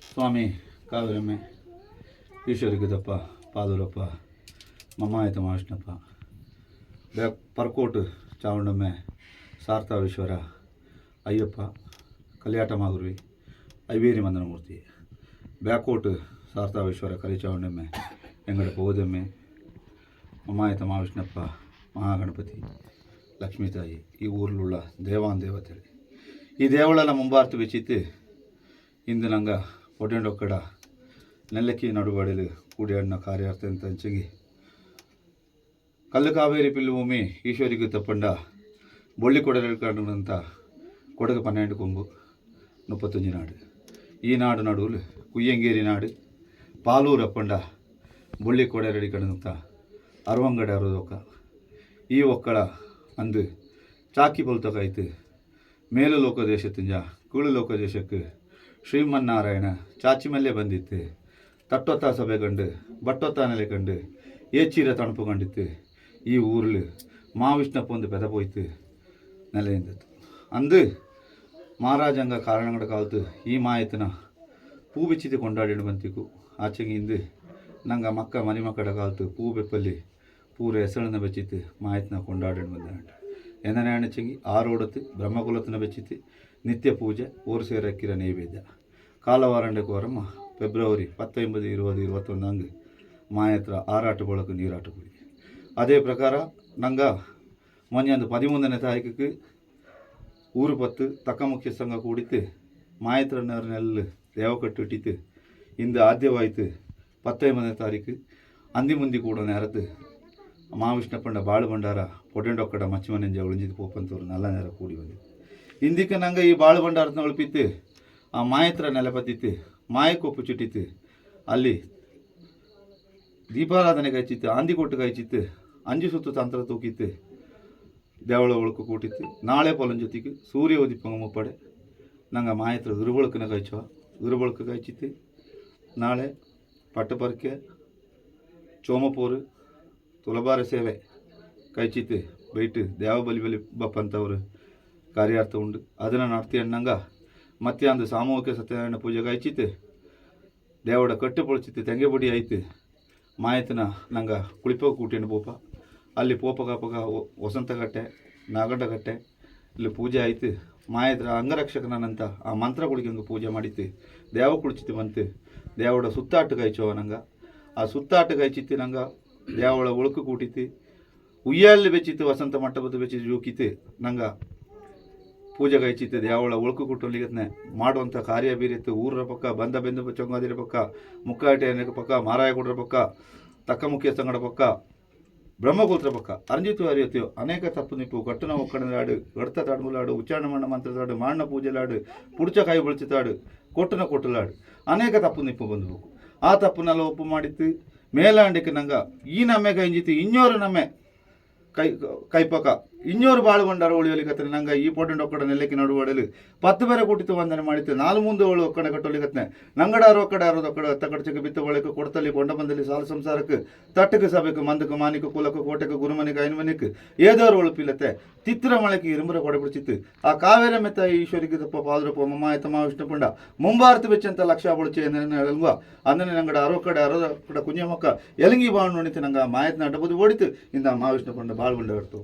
ಸ್ವಾಮಿ ಕಾವೇರಮ್ಮೆ ಈಶ್ವರಿಗದಪ್ಪ ಪಾದೂರಪ್ಪ ಮಮ್ಮಾಯತ ಮಹಾವಿಷ್ಣಪ್ಪ ಪರ್ಕೋಟ್ ಚಾವುಂಡಮ್ಮೆ ಸಾರ್ಥಾವೇಶ್ವರ ಅಯ್ಯಪ್ಪ ಕಲ್ಯಾಟ ಮಾಗುರುವಿ ಐವೇರಿ ಮಂದನಮೂರ್ತಿ ಬ್ಯಾಕೋಟ್ ಸಾರ್ಥಾವೇಶ್ವರ ಕಲಿಚಾವುಂಡಮ್ಮೆ ಎಂಗಡಪ್ಪ ಓದಮ್ಮೆ ಮಮ್ಮಾಯತ ಮಹಾವಿಷ್ಣಪ್ಪ ಮಹಾಗಣಪತಿ ಲಕ್ಷ್ಮೀ ತಾಯಿ ಈ ಊರ್ಲುಳ್ಳ ದೇವಾನ್ ದೇವತೆ ಈ ದೇವಳೆಲ್ಲ ಮುಂಬಾರ್ತು ಬೆಚ್ಚಿತ್ತು ಇಂದು ನಂಗೆ ಒಡ್ಡೆಂಡೊಕ್ಕಡ ನೆಲ್ಲಕ್ಕಿ ನಡುಬಡಲು ಕೂಡಿಯಾಡಿನ ಕಾರ್ಯಾರ್ಥ ಅಂತ ಹಂಚಗಿ ಕಲ್ಲು ಕಾವೇರಿ ಪಿಲ್ಲು ಭೂಮಿ ಈಶ್ವರಿಗೆ ತಪ್ಪಂಡ ಬೊಳ್ಳಿ ಕೊಡಲಿಕ್ಕಂತ ಕೊಡಗು 12 ಕೊಂಬು 35 ನಾಡು ಈ ನಾಡು ನಡುವಲು ಕುಯ್ಯಂಗೇರಿ ನಾಡು ಪಾಲೂರು ಅಪ್ಪಂಡ ಬೊಳ್ಳಿ ಕೊಡರಡಿ ಕಡಂತ ಅರವಂಗಡೆ ಅರೋದೊಕ್ಕ ಈ ಒಕ್ಕಳ ಅಂದು ಚಾಕಿ ಬಲ್ತಕಾಯ್ತು ಮೇಲು ಲೋಕ ದೇಶತ್ತಿಂಜ ಕೀಳು ಲೋಕ ದೇಶಕ್ಕೆ ಶ್ರೀಮನ್ನಾರಾಯಣ ಚಾಚಿ ಮಲ್ಲೆ ಬಂದಿತ್ತು ತಟ್ಟೊತ್ತ ಸಭೆ ಕಂಡು ಬಟ್ಟೊತ್ತ ನೆಲೆ ಕಂಡು ಏಚೀರ ತಣುಪು ಕಂಡಿತ್ತು ಈ ಊರ್ಲು ಮಾವಿಷ್ಣಪ್ಪ ಒಂದು ಪೆದ ಪೋಯ್ತು ನೆಲೆಯಿಂದತ್ತು ಅಂದು ಮಹಾರಾಜಂಗ ಕಾರಣಗಳ ಕಾಲತ್ತು ಈ ಮಾಯತನ ಪೂ ಬಿಚ್ಚಿದ್ದು ಕೊಂಡಾಡಿ ಬಂತಿಕ್ಕು ಆಚೆಗೆ ಇಂದು ನಂಗೆ ಮಕ್ಕ ಮನೆ ಮಕ್ಕಳ ಕಾಲತ್ತು ಪೂ ಬೆಪ್ಪಲ್ಲಿ ಪೂರ ಹೆಸಳನ್ನ ಬೆಚ್ಚಿತ್ತು ಮಾಯತನ ಕೊಂಡಾಡಿ ಬಂದ ಎಂದನೇ ಅಣಚಂಗಿ ಆರೋಡತ್ತು ಬ್ರಹ್ಮಕುಲತನ ಬೆಚ್ಚಿತ್ತು ನಿತ್ಯ ಪೂಜೆ ಊರು ಸೇರಕ್ಕಿರ ನೈವೇದ್ಯ ಕಾಲವಾರಂಡೆ ಕೋರಮ್ಮ ಫೆಬ್ರವರಿ 19, 20, 21 ಅಂದು ಮಾಯತ್ರ ಆರಾಟ ಬಳಕು ನೀರಾಟ ಕೂಡಿ ಅದೇ ಪ್ರಕಾರ ನಂಗೆ ಮೊನ್ನೆ 13ನೇ ತಾರೀಕಿಗೆ ಊರು ಪತ್ತು ತಕ್ಕ ಮುಖ್ಯ ಸಂಘ ಕೂಡಿತ್ತು ಮಾಯತ್ರನೆಲ್ಲ ದೇವಕಟ್ಟು ಇಟ್ಟಿತ್ತು ಇಂದು ಆದ್ಯವಾಯಿತು 19ನೇ ತಾರೀಕು ಅಂದಿ ಮುಂದಿ ಕೂಡ ನೇರತ್ತು ಮಹಾವಿಷ್ಣಪ್ಪಂಡ ಬಾಳು ಭಂಡಾರ ಪೊಡೆಂಡೊಕ್ಕಡ ಮಚ್ಚಿಮನೆಂಜ ಉಳಿಂಜಿದ್ದು ಪೋಪಂತವ್ರು ನಲ್ಲ ನೇರ ಕೂಡಿ ಬಂದಿತ್ತು ಇಂದಿಕ್ಕೆ ನಂಗೆ ಈ ಬಾಳು ಭಂಡಾರನ ಉಳಿಪಿತ್ತು ಆ ಮಾಯತ್ರ ನೆಲೆಪತ್ತಿತ್ತು ಮಾಯಕ್ಕೊಪ್ಪು ಚುಟ್ಟಿತ್ತು ಅಲ್ಲಿ ದೀಪಾರಾಧನೆ ಕಾಯ್ಚಿತ್ತು ಆಂದಿ ಕೊಟ್ಟು ಕಾಯ್ಚಿತ್ತು 5 ಸುತ್ತು ತಂತ್ರ ತೂಕಿತ್ತು ದೇವಳ ಒಳಕು ಕೂಟಿತ್ತು ನಾಳೆ ಪೊಲನ್ ಜೊತೆಗೆ ಸೂರ್ಯ ಉದಿಪ್ಪಂಗ ಮುಪ್ಪಡೆ ನಂಗೆ ಮಾಯತ್ರ ಗುರುಬಳಕನ ಕಾಯ್ಚುವ ಗುರುಬಳಕ ಕಾಯ್ಚಿತ್ತು ನಾಳೆ ಪಟ್ಟಪರ್ಕೆ ಚೋಮಪೂರು ತುಲಬಾರ ಸೇವೆ ಕಾಯ್ಚಿತ್ತು ಬೈಟ್ ದೇವ ಬಲಿ ಬಪ್ಪಂತವ್ರು ಕಾರ್ಯಾರ್ಥ ಉಂಡು ಅದನ್ನು ನಡ್ತಿ ಅಣ್ಣಂಗ ಮತ್ತೆ ಅಂದು ಸಾಮೂಹಿಕ ಸತ್ಯನಾರಾಯಣ ಪೂಜೆ ಕಾಯ್ಚಿತ್ತು ದೇವಡ ಕಟ್ಟು ಪೊಳಿಚಿತ್ತು ತೆಂಗೆ ಬುಡಿ ಆಯ್ತು ಮಾಯತನ ನಂಗೆ ಕುಳಿಪ ಕೂಟೇನು ಪೋಪ ಅಲ್ಲಿ ಪೋಪ ಕಾಪಗ ವಸಂತಗಟ್ಟೆ ನಾಗಂಡಗಟ್ಟೆ ಇಲ್ಲಿ ಪೂಜೆ ಆಯ್ತು ಮಾಯತ್ರ ಅಂಗರಕ್ಷಕನಂತ ಆ ಮಂತ್ರ ಕುಳಿಗಂಗೆ ಪೂಜೆ ಮಾಡಿತ್ತು ದೇವ ಕುಳಿಚಿತ್ತು ಬಂತು ದೇವಡ ಸುತ್ತಾಟ ಕಾಯ್ಚವ ನಂಗೆ ಆ ಸುತ್ತಾಟ ಕಾಯ್ಚಿತ್ತು ನಂಗೆ ದೇವಳ ಒಳಕು ಕೂಟಿತ್ತು ಉಯ್ಯಲ್ಲಿ ಬೆಚ್ಚಿತ್ತು ವಸಂತ ಮಂಟಪದ ಬೆಚ್ಚಿತ್ತು ಜೋಕಿತ್ತು ನಂಗೆ ಪೂಜೆ ಕಾಯ್ಚಿತ್ತು ದೇವಳ ಒಳಕು ಕುಟ್ಟಲಿಗತ್ನೆ ಮಾಡುವಂಥ ಕಾರ್ಯ ಬೀರಿತ್ತು ಊರ ಪಕ್ಕ ಬಂದ ಬೆಂದು ಚೊಂಗಾದಿರ ಪಕ್ಕ ಮುಕ್ಕಾಟೆ ಪಕ್ಕ ಮಾರಾಯ ಕೊಡ್ರ ಪಕ್ಕ ತಕ್ಕ ಮುಖ್ಯ ಸಂಗಡ ಪಕ್ಕ ಬ್ರಹ್ಮಗೋತ್ರ ಪಕ್ಕ ಅರಂಜಿತು ಅರಿಯತ್ತೆಯೋ ಅನೇಕ ತಪ್ಪು ನಿಪ್ಪು ಕಟ್ಟನ ಒಕ್ಕಡನಾಡು ಗಡ್ತ ತಾಡ್ಮುಲಾಡು ಉಚ್ಚಾರಣ ಮಣ್ಣ ಮಂತ್ರದಾಡು ಮಾಣ್ಣ ಪೂಜೆಲಾಡು ಪುಡ್ಚ ಕಾಯಿ ಬಳಚಿತಾಡು ಕೊಟ್ಟನ ಕೊಟ್ಟಲಾಡು ಅನೇಕ ತಪ್ಪು ನಿಪ್ಪು ಬಂದ್ಬೇಕು ಆ ತಪ್ಪನ್ನೆಲ್ಲ ಒಪ್ಪು ಮಾಡಿತ್ತು ಮೇಲಾಂಡಿಕೆ ನಂಗೆ ಈ ನಮ್ಮೆ ಕೈಂಜಿತ್ತು ಇನ್ನೋರು ನಮ್ಮೆ ಕೈಪಕ ಇನ್ನೂರು ಬಾಳು ಭಂಡಾರ ಉಳಿಯಲಿಕತ್ತೆ ನಂಗೆ ಈ ಪೊಟ್ಟೆಂಡು ಒಕ್ಕಡ ನೆಲ್ಲಕ್ಕೆ ನಡುವಡಲು 10 ಬೇರೆ ಕೂಟಿತ್ತು ವಂದನೆ ಮಾಡಿತ್ತು 4 ಮುಂದೆ ಅವಳು ಒಕ್ಕಡೆ ಕಟ್ಟಲಿಕತ್ನೆ ನಂಗಡಾರು ಒಕ್ಕಡೆ ಆರೋದು ಒಕ್ಕಡೆ ತಕ್ಕಡಚಕ್ಕೆ ಬಿತ್ತ ಒಳಕ್ಕೆ ಕೊಡ್ತಲ್ಲಿ ಕೊಂಡ ಬಂದಲ್ಲಿ ಸಾಲು ಸಂಸಾರಕ್ಕೆ ತಟ್ಟಕ್ಕೆ ಸಭೆಗೆ ಮಂದಕ್ಕೆ ಮಾನಿಕ ಕುಲಕ್ಕೆ ಕೋಟೆಗೆ ಗುರುಮನಿಗೆ ಐನ್ಮನಿಕ್ಕೆ ಏದೋರು ಒಳಪಿಲ್ಲತ್ತೆ ತಿತ್ರ ಮಳೆಗೆ ಇರುಮುರ ಕೊಡಬಿಡ್ಚಿತ್ತು ಆ ಕಾವೇರ ಮೆತ್ತ ಈಶ್ವರಿಗೆ ತಪ್ಪ ಪಾದ್ರಪ್ಪ ಮಮ್ಮಾಯತ ಮಹಾವಿಷ್ಣುಪುಂಡ ಮುಂಬಾರತು ಬೆಚ್ಚಂತ ಲಕ್ಷ ಬುಳಿಚೆ ಅಲ್ವಾ ಅಂದನೆ ನಂಗಡ ಅರೋಕಡೆ ಅರೋದ ಕುಂಜಮಕ್ಕ ಎಲಂಗಿ ಬಾಣ್ ನೋಡಿತು ನಂಗೆ ಮಾಯತ್ನ ಅಡ್ಡಬುದು ಓಡಿತು ಇಂದ ಮಹಾವಿಷ್ಣುಪುಂಡ ಬಾಳ್ಬಂಡ ಇಡ್ತು